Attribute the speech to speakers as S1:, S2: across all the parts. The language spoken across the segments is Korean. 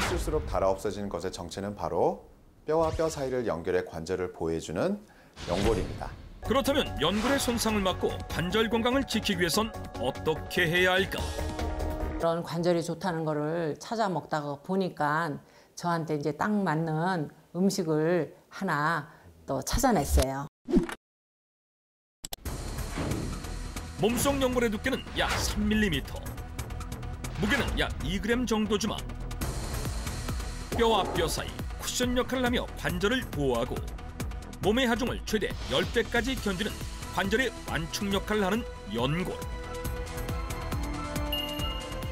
S1: 쓸수록 닳아 없어지는 것의 정체는 바로 뼈와 뼈 사이를 연결해 관절을 보호해주는 연골입니다.
S2: 그렇다면 연골의 손상을 막고 관절 건강을 지키기 위해선 어떻게 해야 할까?
S3: 그런 관절이 좋다는 거를 찾아 먹다가 보니까 저한테 이제 딱 맞는 음식을 하나 또 찾아냈어요.
S2: 몸속 연골의 두께는 약 3mm, 무게는 약 2g 정도지만 뼈와 뼈 사이 쿠션 역할을 하며 관절을 보호하고 몸의 하중을 최대 10배까지 견디는 관절의 완충 역할을 하는 연골.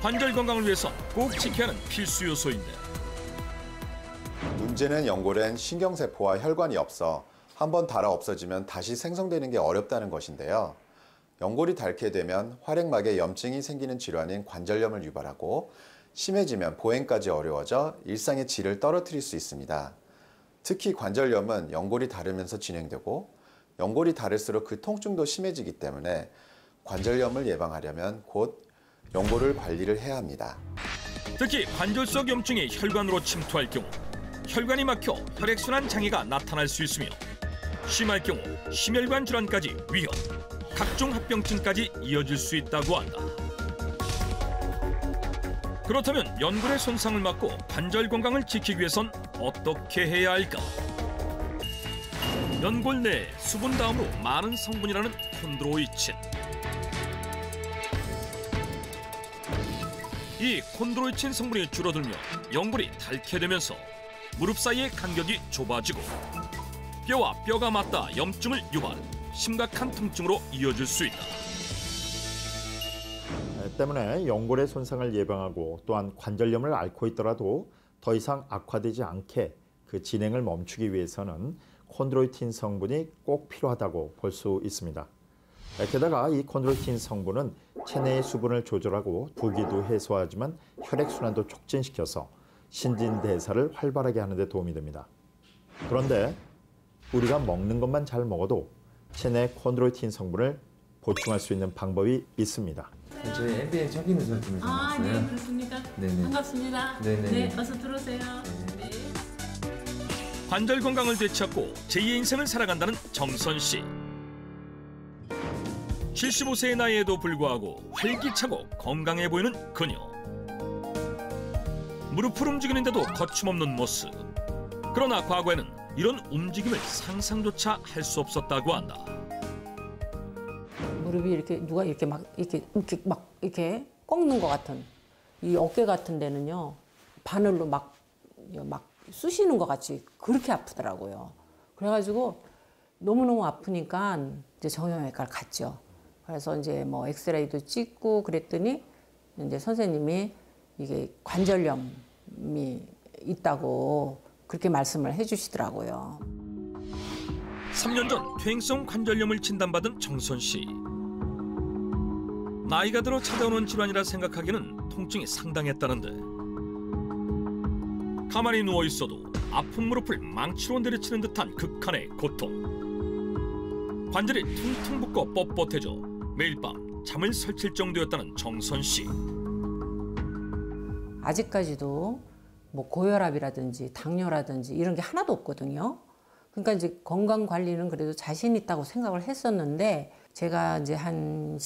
S2: 관절 건강을 위해서 꼭 지켜야 하는 필수 요소인데
S1: 문제는 연골엔 신경세포와 혈관이 없어 한번 닳아 없어지면 다시 생성되는 게 어렵다는 것인데요. 연골이 닳게 되면 활액막에 염증이 생기는 질환인 관절염을 유발하고 심해지면 보행까지 어려워져 일상의 질을 떨어뜨릴 수 있습니다. 특히 관절염은 연골이 닳으면서 진행되고 연골이 닳을수록 그 통증도 심해지기 때문에 관절염을 예방하려면 곧 연골을 관리를 해야 합니다.
S2: 특히 관절 속 염증이 혈관으로 침투할 경우 혈관이 막혀 혈액순환 장애가 나타날 수 있으며 심할 경우 심혈관 질환까지 위험, 각종 합병증까지 이어질 수 있다고 한다. 그렇다면 연골의 손상을 막고 관절 건강을 지키기 위해선 어떻게 해야 할까? 연골 내에 수분 다음으로 많은 성분이라는 콘드로이친. 이 콘드로이친 성분이 줄어들며 연골이 닳게 되면서 무릎 사이의 간격이 좁아지고 뼈와 뼈가 맞닿아 염증을 유발, 심각한 통증으로 이어질 수 있다.
S4: 때문에 연골의 손상을 예방하고 또한 관절염을 앓고 있더라도 더 이상 악화되지 않게 그 진행을 멈추기 위해서는 콘드로이틴 성분이 꼭 필요하다고 볼 수 있습니다. 게다가 이 콘드로이틴 성분은 체내의 수분을 조절하고 부기도 해소하지만 혈액순환도 촉진시켜서 신진대사를 활발하게 하는 데 도움이 됩니다. 그런데 우리가 먹는 것만 잘 먹어도 체내 콘드로이틴 성분을 보충할 수 있는 방법이 있습니다.
S5: 저희 MBN 정기누설 팀에서 나왔어요.
S3: 네, 그렇습니까?
S5: 네네.
S3: 반갑습니다.
S5: 네네.
S3: 네, 어서 들어오세요. 네.
S2: 관절 건강을 되찾고 제2의 인생을 살아간다는 정선 씨. 75세의 나이에도 불구하고 활기차고 건강해 보이는 그녀. 무릎을 움직이는데도 거침없는 모습. 그러나 과거에는 이런 움직임을 상상조차 할 수 없었다고 한다.
S3: 무릎이 이렇게 누가 이렇게 이렇게 꺾는 것 같은 이 어깨 같은 데는요 바늘로 막 쑤시는 것 같이 그렇게 아프더라고요. 그래가지고 너무너무 아프니까 이제 정형외과를 갔죠. 그래서 이제 뭐 엑스레이도 찍고 그랬더니 이제 선생님이 이게 관절염이 있다고 그렇게 말씀을 해주시더라고요.
S2: 3년 전 퇴행성 관절염을 진단받은 정선 씨. 나이가 들어 찾아오는 질환이라 생각하기에는 통증이 상당했다는데 가만히 누워있어도 아픈 무릎을 망치로 내리치는 듯한 극한의 고통. 관절이 퉁퉁 붓고 뻣뻣해져 매일 밤 잠을 설칠 정도였다는 정선 씨.
S3: 아직까지도 뭐 고혈압이라든지 당뇨라든지 이런 게 하나도 없거든요. 그러니까 이제 건강 관리는 그래도 자신 있다고 생각을 했었는데 제가 이제 한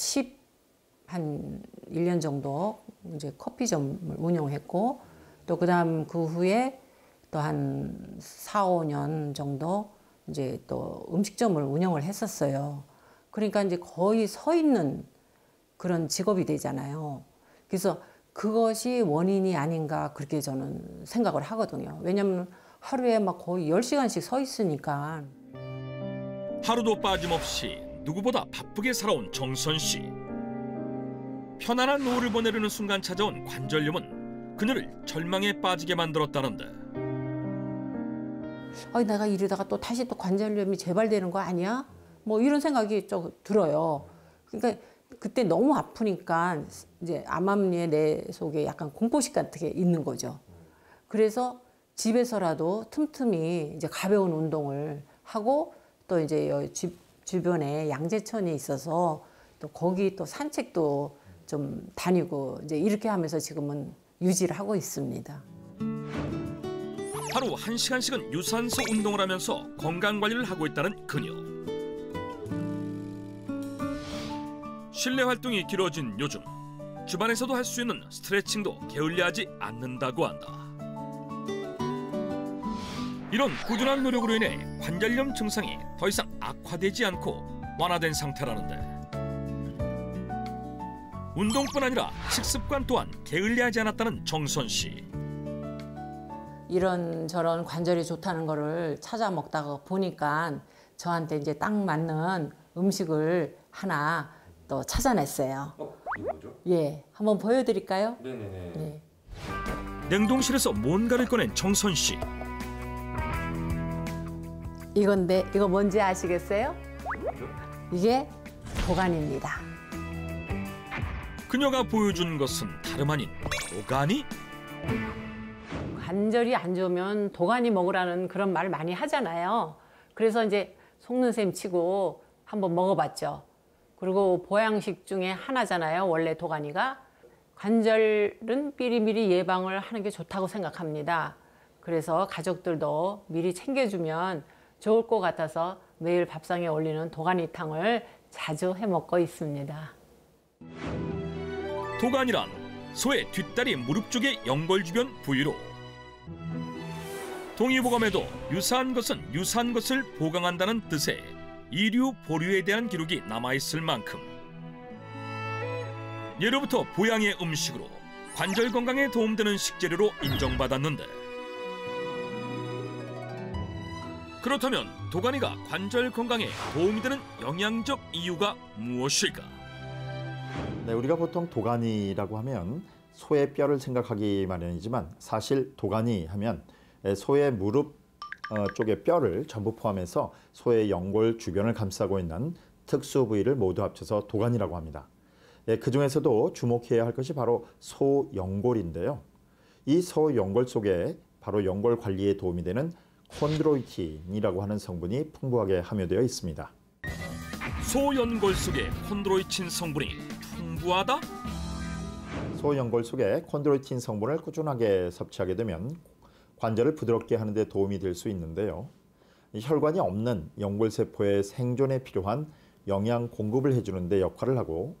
S3: 1년 정도 이제 커피점을 운영했고 또 그다음 그 후에 또 한 4, 5년 정도 이제 또 음식점을 운영을 했었어요. 그러니까 이제 거의 서 있는 그런 직업이 되잖아요. 그래서 그것이 원인이 아닌가 그렇게 저는 생각을 하거든요. 왜냐하면 하루에 막 거의 10시간씩 서 있으니까.
S2: 하루도 빠짐없이 누구보다 바쁘게 살아온 정선 씨. 편안한 노후를 보내려는 순간 찾아온 관절염은 그녀를 절망에 빠지게 만들었다는데.
S3: 내가 이러다가 또 다시 또 관절염이 재발되는 거 아니야? 뭐 이런 생각이 좀 들어요. 그러니까 그때 너무 아프니까 이제 암암리에 내 속에 약간 공포식 같은 게 있는 거죠. 그래서 집에서라도 틈틈이 이제 가벼운 운동을 하고 또 이제 집 주변에 양재천이 있어서 또 거기 또 산책도 좀 다니고 이제 이렇게 하면서 지금은 유지를 하고 있습니다.
S2: 하루 1시간씩은 유산소 운동을 하면서 건강관리를 하고 있다는 그녀. 실내 활동이 길어진 요즘 집안에서도 할 수 있는 스트레칭도 게을리하지 않는다고 한다. 이런 꾸준한 노력으로 인해 관절염 증상이 더 이상 악화되지 않고 완화된 상태라는데, 운동뿐 아니라 식습관 또한 게을리하지 않았다는 정선 씨.
S3: 이런저런 관절이 좋다는 거를 찾아 먹다가 보니까 저한테 이제 딱 맞는 음식을 하나 또 찾아냈어요.
S5: 이거 뭐죠?
S3: 예, 한번 보여드릴까요?
S5: 네네네.
S3: 네.
S2: 냉동실에서 뭔가를 꺼낸 정선 씨.
S3: 이건데 이거 뭔지 아시겠어요? 이게 도가니입니다.
S2: 그녀가 보여준 것은 다름 아닌 도가니?
S3: 관절이 안 좋으면 도가니 먹으라는 그런 말 많이 하잖아요. 그래서 이제 속는 셈 치고 한번 먹어봤죠. 그리고 보양식 중에 하나잖아요, 원래 도가니가. 관절은 미리미리 예방을 하는 게 좋다고 생각합니다. 그래서 가족들도 미리 챙겨주면 좋을 것 같아서 매일 밥상에 올리는 도가니탕을 자주 해먹고 있습니다.
S2: 도가니란 소의 뒷다리 무릎 쪽의 연골 주변 부위로, 동의보감에도 유사한 것은 유사한 것을 보강한다는 뜻의 이류 보류에 대한 기록이 남아있을 만큼 예로부터 보양의 음식으로 관절 건강에 도움되는 식재료로 인정받았는데, 그렇다면 도가니가 관절 건강에 도움이 되는 영양적 이유가 무엇일까?
S4: 네, 우리가 보통 도가니라고 하면 소의 뼈를 생각하기 마련이지만, 사실 도가니 하면 소의 무릎 쪽의 뼈를 전부 포함해서 소의 연골 주변을 감싸고 있는 특수 부위를 모두 합쳐서 도가니라고 합니다. 그 중에서도 주목해야 할 것이 바로 소연골인데요. 이 소연골 속에 바로 연골 관리에 도움이 되는 콘드로이틴이라고 하는 성분이 풍부하게 함유되어 있습니다.
S2: 소연골 속에 콘드로이틴 성분이 풍부하다?
S4: 소연골 속에 콘드로이틴 성분을 꾸준하게 섭취하게 되면 관절을 부드럽게 하는 데 도움이 될 수 있는데요. 혈관이 없는 연골세포의 생존에 필요한 영양 공급을 해주는 데 역할을 하고,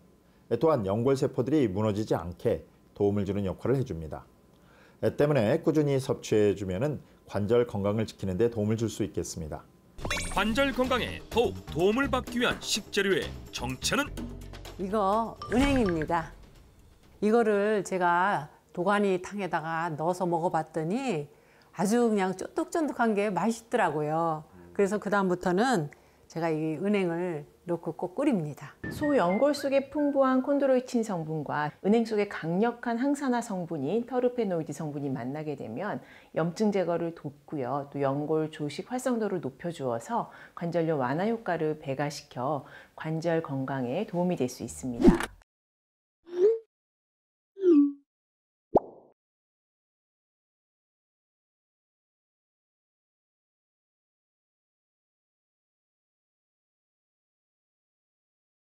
S4: 또한 연골세포들이 무너지지 않게 도움을 주는 역할을 해줍니다. 때문에 꾸준히 섭취해주면 관절 건강을 지키는 데 도움을 줄 수 있겠습니다.
S2: 관절 건강에 더욱 도움을 받기 위한 식재료의 정체는?
S3: 이거 은행입니다. 이거를 제가 도가니탕에다가 넣어서 먹어봤더니 아주 그냥 쫀득쫀득한 게 맛있더라고요. 그래서 그다음부터는 제가 이 은행을 넣고 꼭 끓입니다.
S6: 소연골 속에 풍부한 콘드로이틴 성분과 은행 속의 강력한 항산화 성분인 터르페노이드 성분이 만나게 되면 염증 제거를 돕고요. 또 연골 조직 활성도를 높여주어서 관절염 완화 효과를 배가시켜 관절 건강에 도움이 될 수 있습니다.